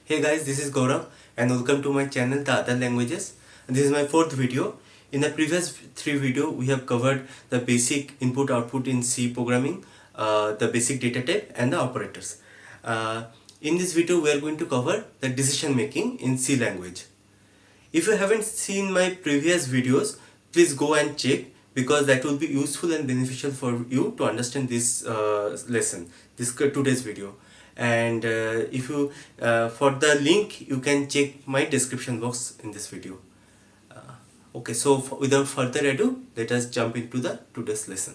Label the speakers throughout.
Speaker 1: Hey guys, this is Gaurav and welcome to my channel The Other Languages. This is my fourth video. In the previous three video, we have covered the basic input output in C programming, the basic data type and the operators. In this video, we are going to cover the decision making in C language. If you haven't seen my previous videos, please go and check because that will be useful and beneficial for you to understand this lesson, this today's video. And if you for the link, you can check my description box in this video. Okay, so without further ado, let us jump into the today's lesson.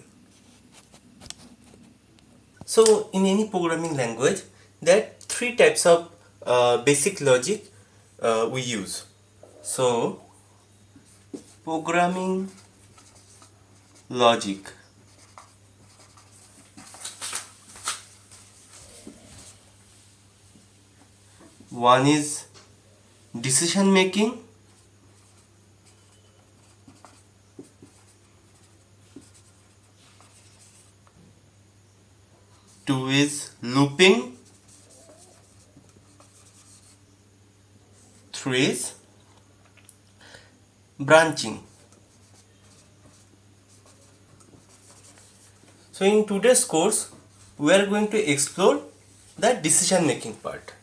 Speaker 1: So in any programming language, there are three types of basic logic we use. So programming logic. One is decision making. Two is looping. Three is branching. So in today's course, we are going to explore the decision making part.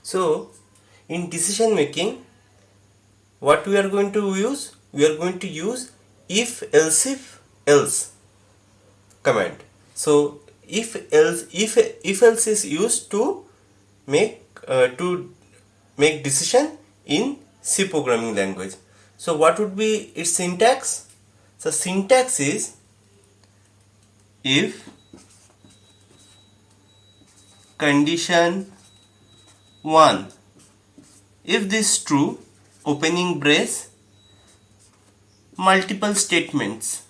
Speaker 1: So in decision making, what we are going to use? We are going to use if else command. So if else is used to make decision in C programming language. So what would be its syntax? So syntax is if condition 1, if this true, opening brace, multiple statements.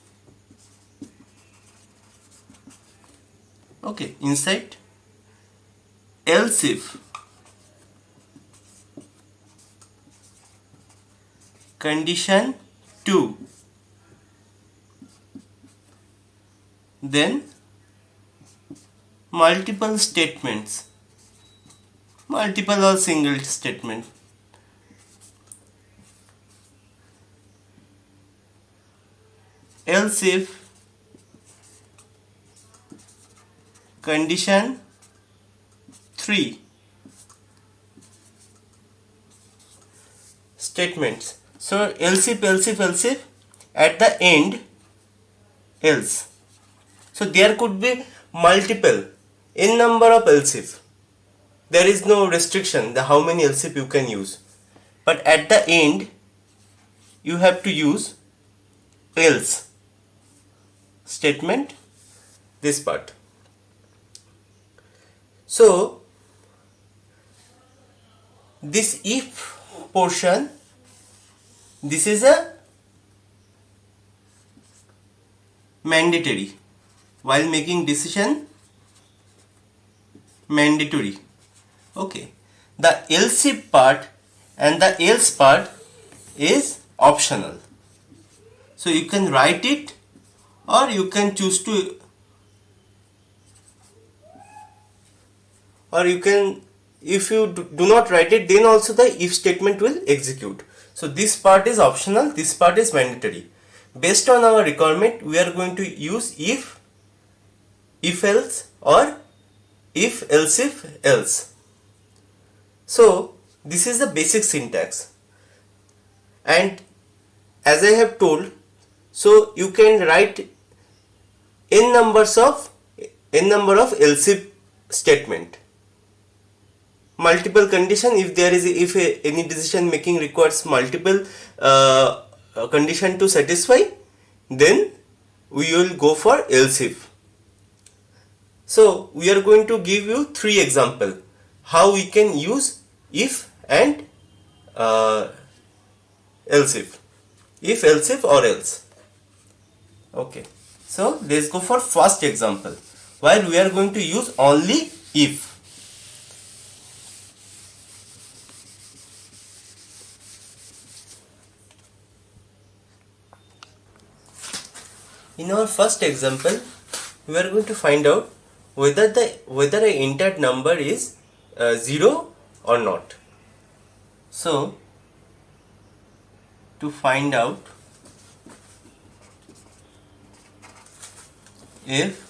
Speaker 1: Okay, inside else if condition 2, then multiple statements, multiple or single statement. Else if condition 3, statements. So else if at the end else. So there could be multiple n number of else if. There is no restriction the how many else if you can use. But at the end you have to use else statement, this part. So this if portion, this is a mandatory. While making decision, mandatory. Okay. The else if part and the else part is optional. So you can write it or you can choose to, or you can, if you do not write it, then also the if statement will execute. So this part is optional, this part is mandatory. Based on our requirement, we are going to use if else or if else. So this is the basic syntax, and as I have told, so you can write n number of else if statement, multiple condition. If there is any decision making requires multiple condition to satisfy, then we will go for else if. So we are going to give you three examples how we can use if and else if else if or else. Okay, so let's go for first example where we are going to use only if. In our first example, we are going to find out whether a entered number is 0 or not. So to find out if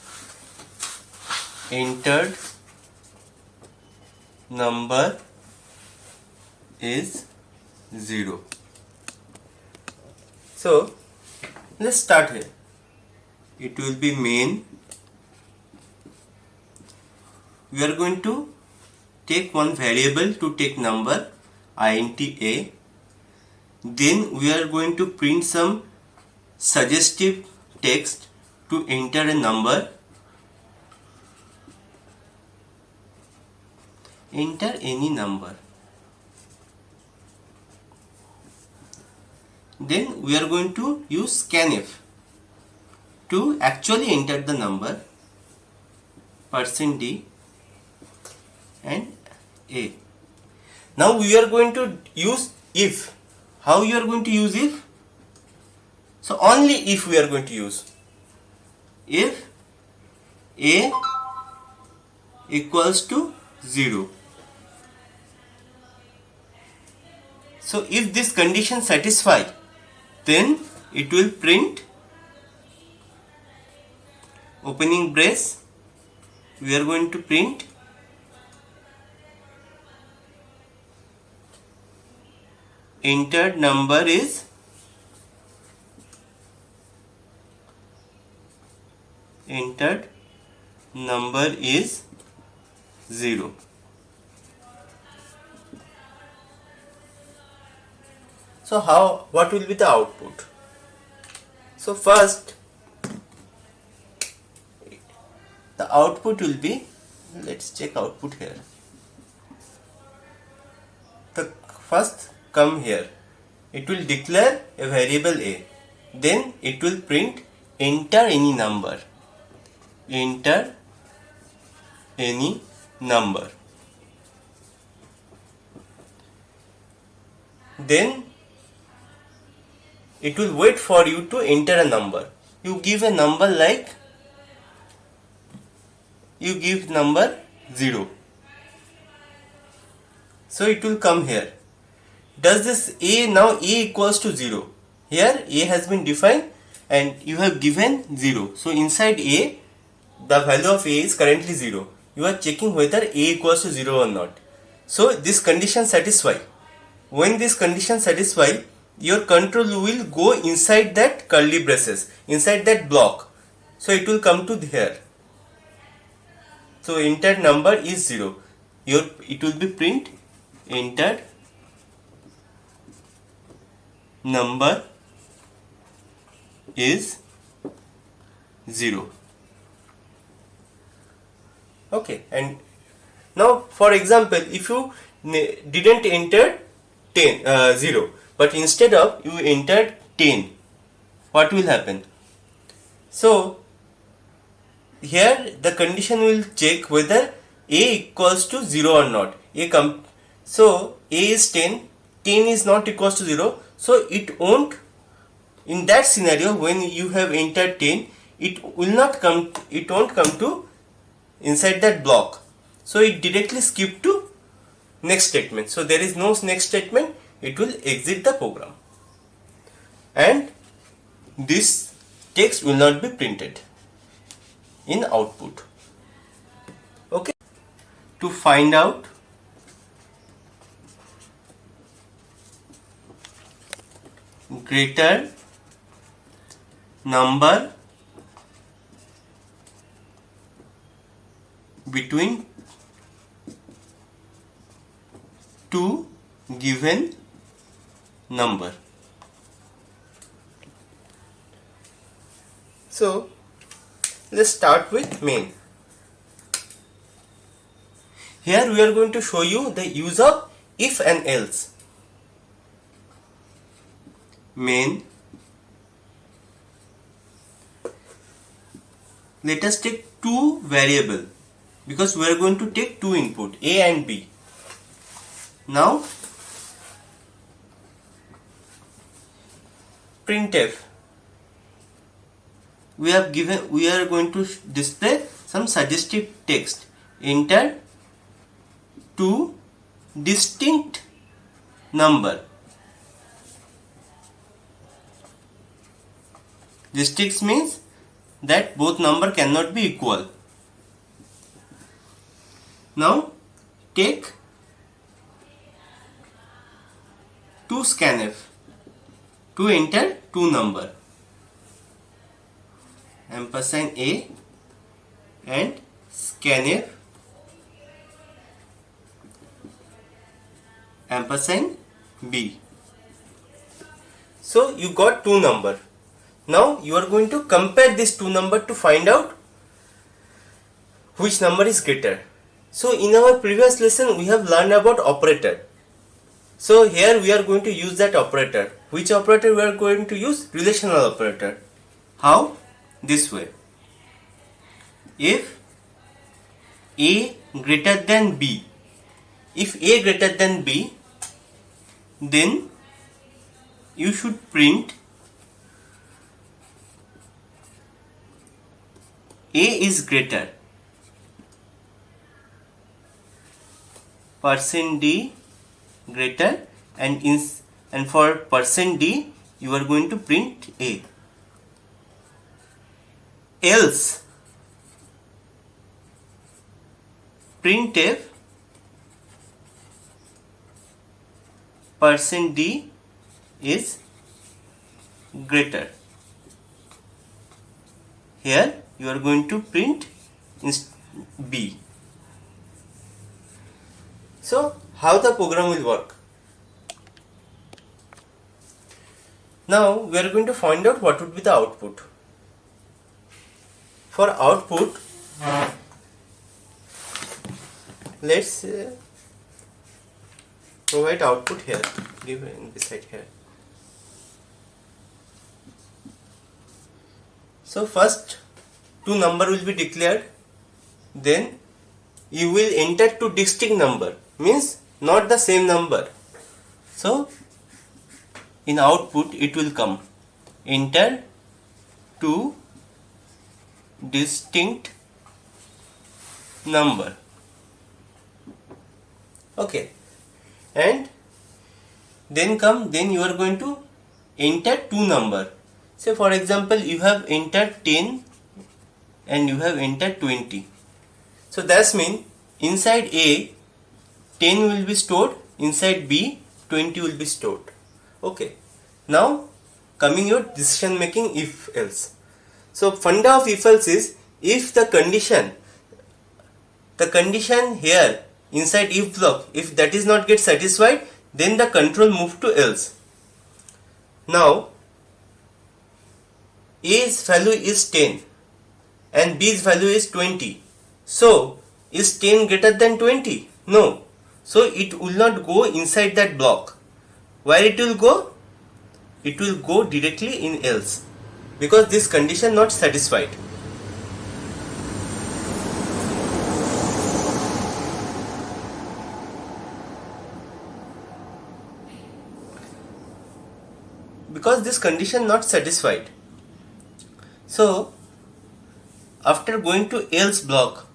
Speaker 1: entered number is 0. So let's start here. It will be main. We are going to take one variable to take number int a. Then we are going to print some suggestive text to enter a number. Enter any number. Then we are going to use scanf to actually enter the number %d and a. Now we are going to use if. How you are going to use if? So only if we are going to use. If a equals to 0. So if this condition satisfy, then it will print opening brace. We are going to print entered number is entered number is 0. So what will be the output? So first the output will be, let's check output here. The first come here, it will declare a variable a, then it will print enter any number. Enter any number. Then it will wait for you to enter a number. You give a number like, you give number 0. So it will come here. Does this a, now a equals to 0. Here a has been defined and you have given 0. So inside a, the value of a is currently 0. You are checking whether a equals to 0 or not. So this condition satisfy. When this condition satisfy, your control will go inside that curly braces, inside that block. So it will come to here. So entered number is 0. It will be print entered number is 0. Okay, and now for example, if you didn't enter 0, but instead of you entered 10, what will happen? So here the condition will check whether a equals to 0 or not. So a is 10, 10 is not equals to 0, so it won't. In that scenario, when you have entered 10, it won't come to inside that block. So it directly skip to next statement. So there is no next statement, it will exit the program. And this text will not be printed in output. Okay. To find out greater number between two given number. So let's start with main. Here we are going to show you the use of if and else. Main. Let us take two variable because we are going to take two input A and B. Now printf we are going to display some suggestive text. Enter two distinct number. Distinct means that both number cannot be equal. Now take two scanf to enter two number, ampersand A and scanf ampersand B. So you got two number. Now you are going to compare these two number to find out which number is greater. So in our previous lesson we have learned about operator. So here we are going to use that operator. Which operator we are going to use? Relational operator. How? This way. If A greater than B, if A greater than B, then you should print A is greater, percent D greater, and for percent D you are going to print A. Else printf percent D is greater. Here you are going to print B. So how the program will work? Now we are going to find out what would be the output. For output, let's provide output here, give beside here. So first two number will be declared, then you will enter two distinct number, means not the same number. So in output it will come enter two distinct number. Okay, and then you are going to enter two number. Say for example you have entered 10 and you have entered 20. So that's mean inside A 10 will be stored, inside B 20 will be stored. Okay, now coming your decision making if else. So funda of if else is, if the condition here inside if block, if that is not get satisfied, then the control move to else. Now A's value is 10 and B's value is 20. So is 10 greater than 20? No. So it will not go inside that block. Where it will go? It will go directly in else, because this condition not satisfied. Because this condition not satisfied. So after going to else block,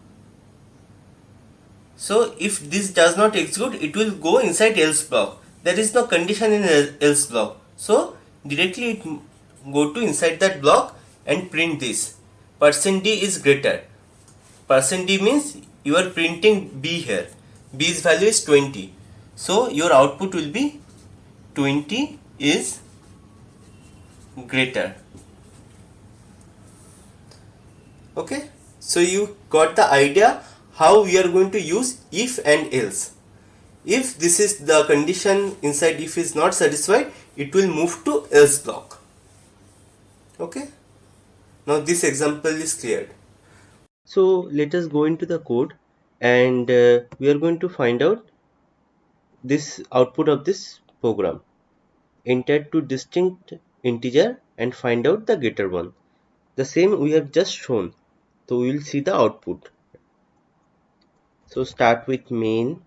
Speaker 1: so if this does not execute, it will go inside else block. There is no condition in else block, so directly it go to inside that block and print this percent D is greater. Percent D means you are printing B here. B's value is 20, so your output will be 20 is greater. Okay, so you got the idea how we are going to use if and else. If this is the condition inside if is not satisfied, it will move to else block. Okay, now this example is cleared. So let us go into the code, and we are going to find out this output of this program. Enter two distinct integer and find out the greater one. The same we have just shown. So we will see the output. So start with main,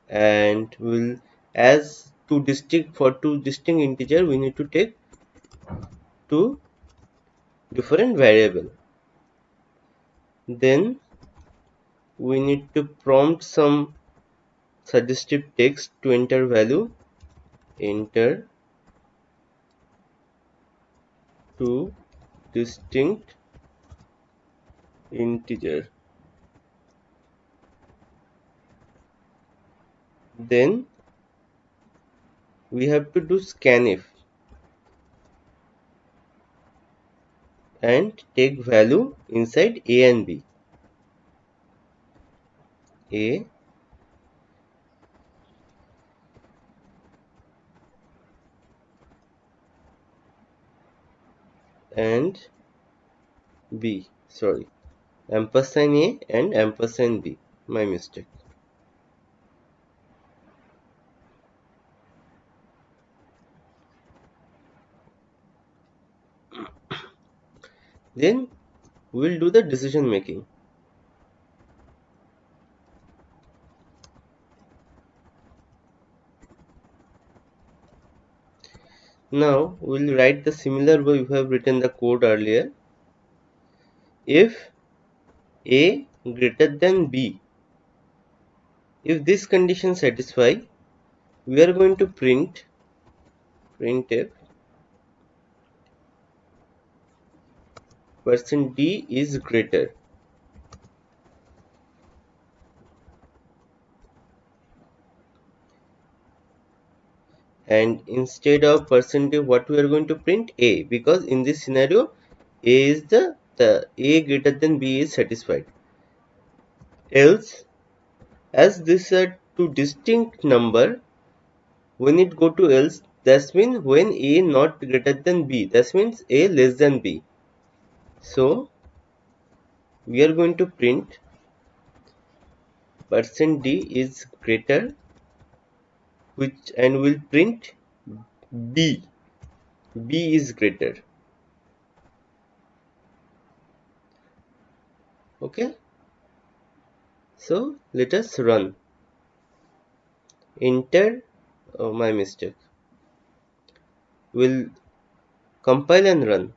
Speaker 1: and we'll, as two distinct integer, we need to take to different variable. Then we need to prompt some suggestive text to enter value. Enter two distinct integer. Then we have to do scanf and take value inside a and b. A and b, sorry, ampersand a and ampersand b, my mistake. Then we'll do the decision making. Now we'll write the similar way we have written the code earlier. If a greater than b, if this condition satisfy, we are going to printf %d is greater. And instead of %d, what we are going to print a, because in this scenario a is the a greater than b is satisfied. Else, as these are two distinct number, when it go to else, that means when a not greater than b, that means a less than b. So we are going to print %d is greater, which, and will print b is greater. Okay, so let us run. Enter, oh, my mistake. We'll compile and run.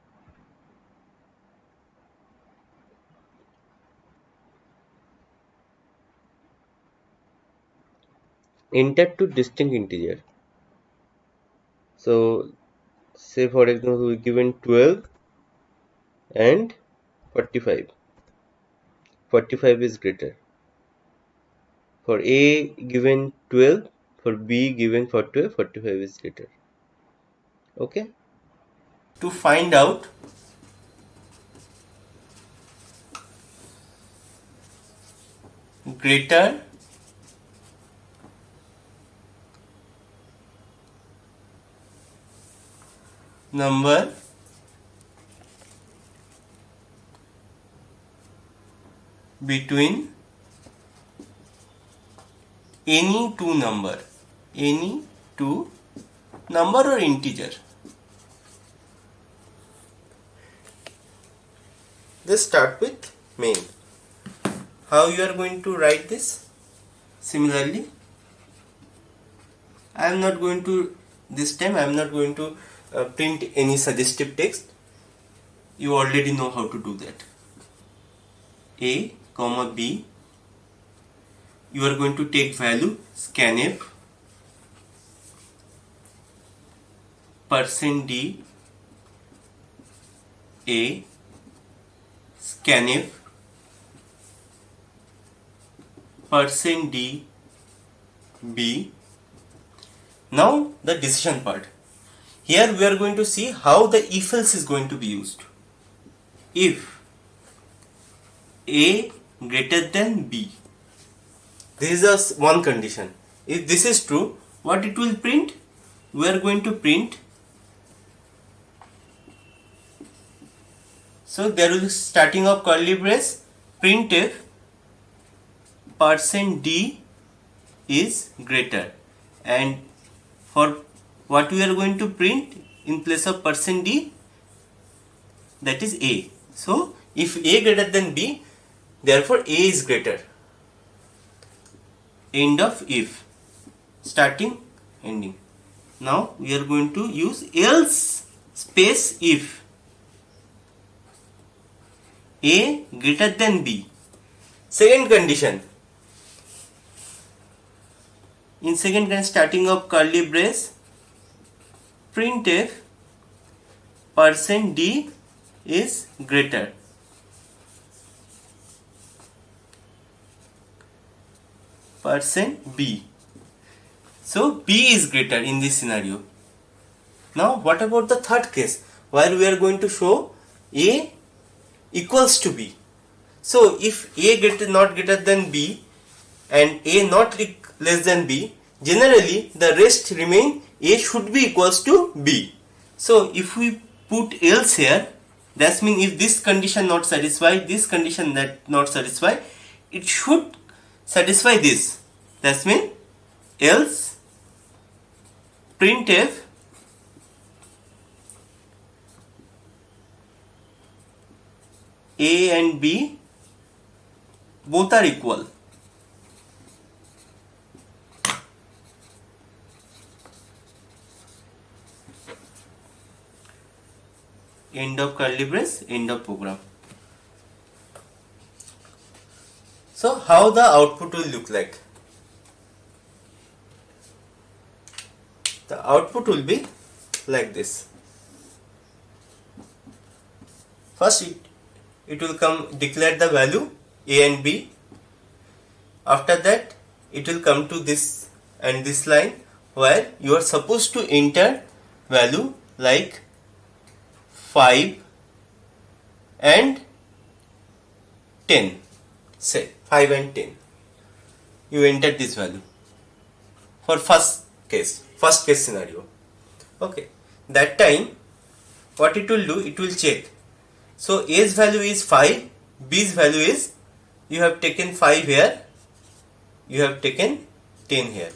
Speaker 1: Enter two distinct integer. So say for example we given 12 and 45. 45 is greater. For a given 12, for b given 12, 45 is greater. Okay. To find out greater number between any two number or integer. Let's start with main. How you are going to write this? Similarly, I am not going to, this time I am not going to print any suggestive text. You already know how to do that. A comma b, you are going to take value scanf %d a, scanf %d b. Now the decision part. Here we are going to see how the if else is going to be used. If a greater than b, this is one condition. If this is true, what it will print? We are going to print, so there will be starting of curly brace, printf %d is greater, and for what we are going to print in place of %d, that is a. So if a greater than b, therefore a is greater. End of if, starting ending. Now we are going to use else space if A greater than B. Second condition, in second condition, starting of curly brace, printf %d is greater. % B. So B is greater in this scenario. Now what about the third case, where we are going to show A equals to B. So if A not greater than B and A not less than B, generally the rest remain A should be equals to B. So if we put else here, that means if this condition not satisfied, this condition that not satisfied, it should satisfy this. That means else printf A and B both are equal. End of curly brace, end of program. So how the output will look like? The output will be like this. First it will come declare the value A and B. After that it will come to this and this line where you are supposed to enter value like 5 and 10. Say 5 and 10. You enter this value for first case scenario. Okay, that time what it will do, it will check. So A's value is 5, B's value is, you have taken 5 here, you have taken 10 here.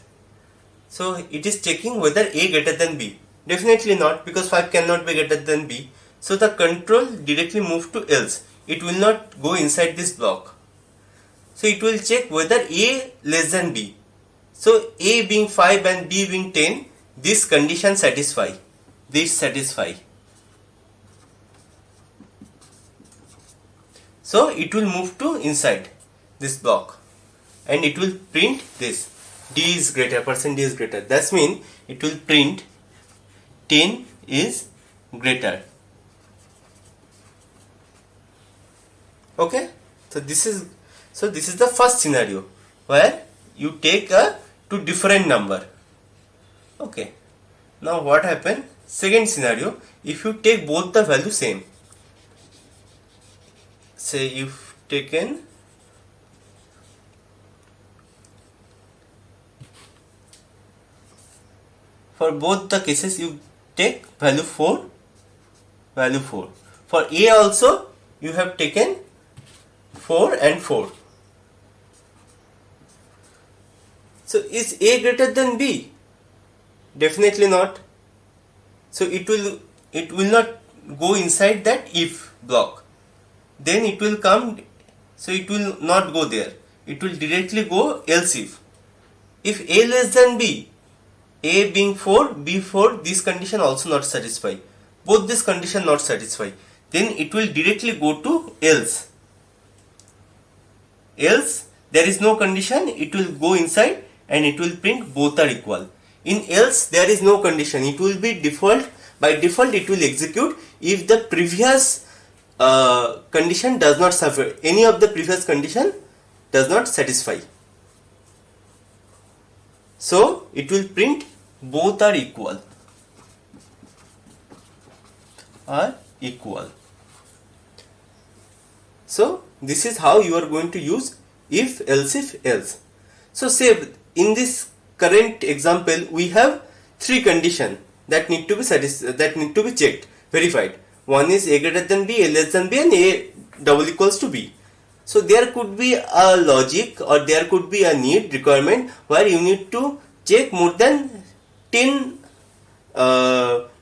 Speaker 1: So it is checking whether A greater than B. Definitely not, because 5 cannot be greater than B. So the control directly move to else. It will not go inside this block. So it will check whether A less than B. So A being 5 and B being 10, this condition satisfy. This satisfy. So it will move to inside this block and it will print this. D is greater, % D is greater. That means it will print 10 is greater. Okay, so this is the first scenario where you take two different number. Okay, now what happened? Second scenario, if you take both the value same, say if taken for both the cases, you take value 4, value 4. For A also you have taken 4 and 4. So is A greater than B? Definitely not. So it will not go inside that if block. Then it will come, so it will not go there. It will directly go else if. If A less than B, A being 4, B 4, this condition also not satisfy. Both this condition not satisfy. Then it will directly go to else. Else there is no condition, it will go inside and it will print both are equal. In else there is no condition, it will be default. By default it will execute if the previous condition does not suffer, any of the previous condition does not satisfy. So it will print both are equal. So this is how you are going to use if else. So say in this current example we have three conditions that need to be checked, verified. One is A greater than B, A less than B, and A double equals to B. So there could be a logic or there could be a requirement where you need to check more than 10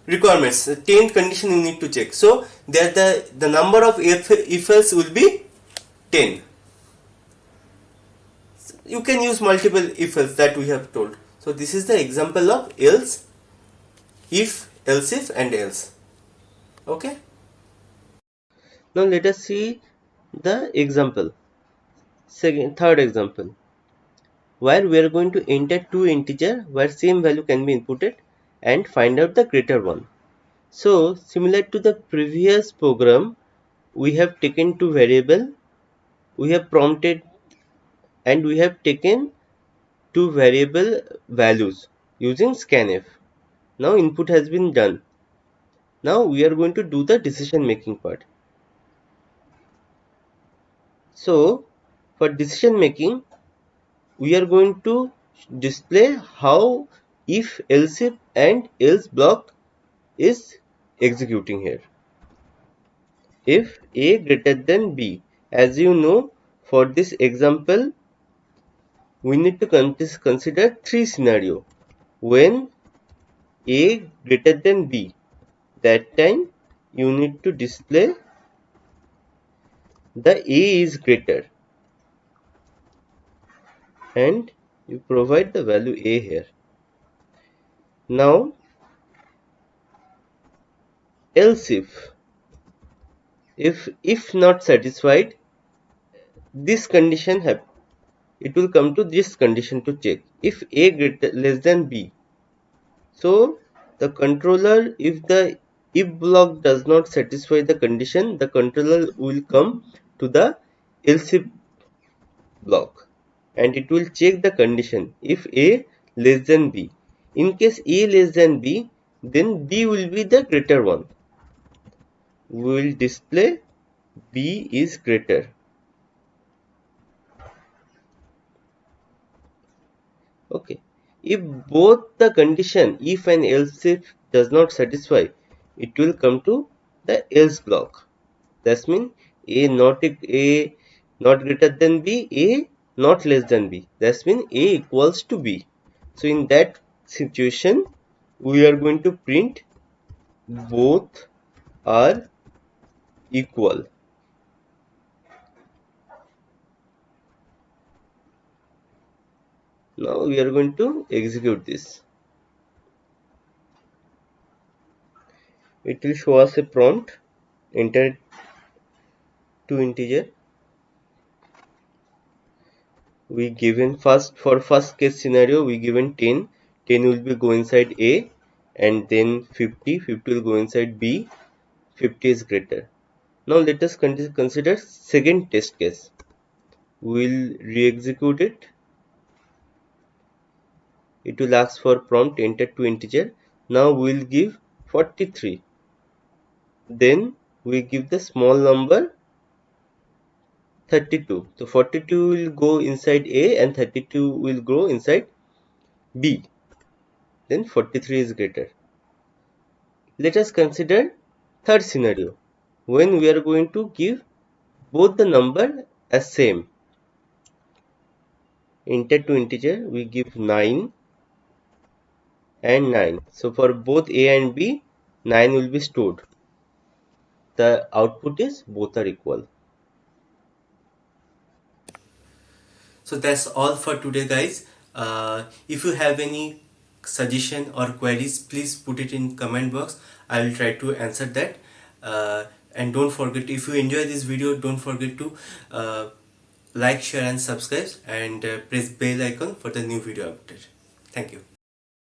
Speaker 1: requirements, 10 conditions you need to check. So there the number of if else will be 10. You can use multiple if else that we have told. So this is the example of else, if, else if and else. Okay.
Speaker 2: Now let us see the example. Third example, where we are going to enter two integers where same value can be inputted and find out the greater one. So similar to the previous program, we have taken two variable, we have prompted, and we have taken two variable values using scanf. Now input has been done. Now we are going to do the decision making part. So for decision making, we are going to display how if, else if and else block is executing here. If A greater than B, as you know, for this example we need to consider three scenario. When A greater than B, that time you need to display the A is greater and you provide the value A here. Now else if not satisfied, this condition it will come to this condition to check if A greater less than B. So the controller, if the if block does not satisfy the condition, the controller will come to the else if block and it will check the condition if A less than B. In case A less than B, then B will be the greater one. We will display B is greater. Okay. If both the condition if and else if does not satisfy, it will come to the else block. That means A not greater than B, A not less than B. That means A equals to B. So in that situation, we are going to print both are equal. Now we are going to execute this. It will show us a prompt. Enter two integer. We given first case scenario we given 10. 10 will be go inside A and then 50 will go inside B. 50 is greater. Now let us consider second test case. We will re-execute it. It will ask for prompt enter two integer. Now we will give 43. Then we give the small number 32. So 42 will go inside A and 32 will go inside B. Then 43 is greater. Let us consider third scenario when we are going to give both the number as same. Enter to integer we give 9 and 9. So for both A and B, 9 will be stored. The output is both are equal.
Speaker 1: So that's all for today, guys. If you have any suggestion or queries, please put it in comment box. I will try to answer that. And don't forget, if you enjoy this video, don't forget to like, share and subscribe, and press bell icon for the new video update. Thank you.